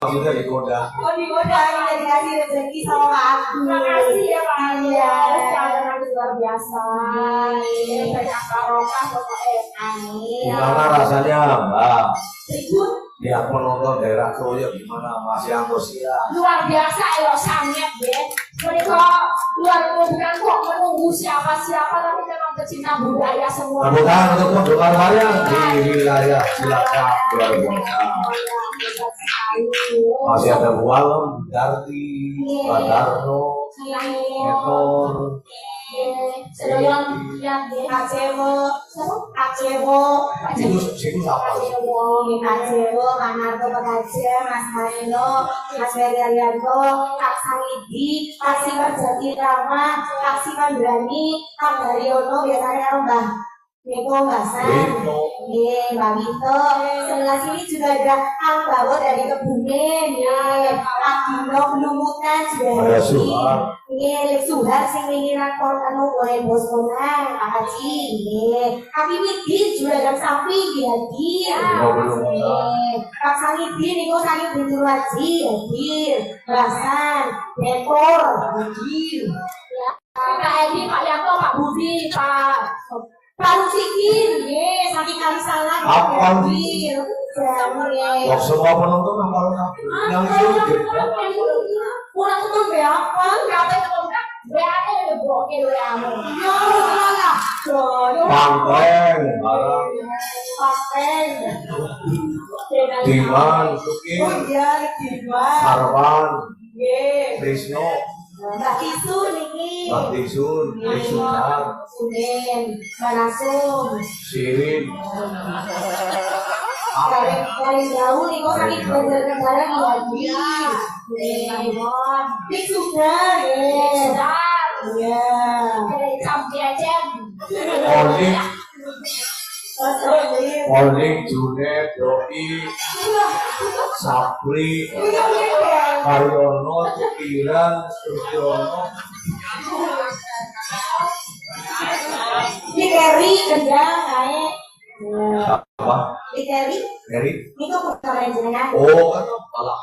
Maksudnya digoda. Oh digoda, kita dikasih rezeki sama Pak Agus. Makasih ya Pak Agus. Iya. Jangan luar biasa. Banyak barokah pokoknya. Amin. Gimana rasanya Mbak? Ribut. Ya penonton daerah Kroya gimana masih antusias? Luar biasa ya sangat ya. Mereka luar bukan kok menunggu siapa-siapa tapi memang pecinta budaya semua. Bukan untuk mendengar wayang di wilayah Cilacap luar biasa. Masih ada Bu Alem, Darti, Pak Darno, Etor, Sedang lihat deh. Acebo, situ siapa? Acebo, Kak Narto Pegaja, Mas Marino, Mas Ferdianto, Kak Sanidi, Kak Siman Jati Rama, Kak Siman Brani, Kak Daryono, biasanya kalau Mbah Neko Basan, Mbak Wito. Sebelah sini juga ada Kang Bawo dari Kebumen, Kak Dino Belumutan juga Ada Suhar. Lek Suhar sing ingin rakor anu boleh bos konang, Kak Haji, Kak Pipiti juga ada sapi hadir, Kak Sanidi niku sangi bintu haji hadir, Basan, Dekor hadir, Kak Edi, Pak Yanto, Pak Budi, Pak Rusikin, sakit kali salah Apa? hadir, Kok semua penonton hafal yang itu? kurang temen berapa? Berapa teman-teman? Berapa ya bokeh kamu? Ya Allah, Pangpeng, barang, Papen, Diman, Suki, Dimas, Sarwan, Ye, Krisno, Mbak Tisu niki, Mbak Tisun, Krisudar, Sunen, Mbak Nasum, Sirin, paling jauh nih kok sakit negara di Haji, Dik sudah, ya, Olik, Olik, Junet, Doi, Sapri, Karyono, Cikiran, Susyono, di Kerry kendang naik, apa? di Kerry, Eri? ini kok perkara jenengan, Oh, kan malah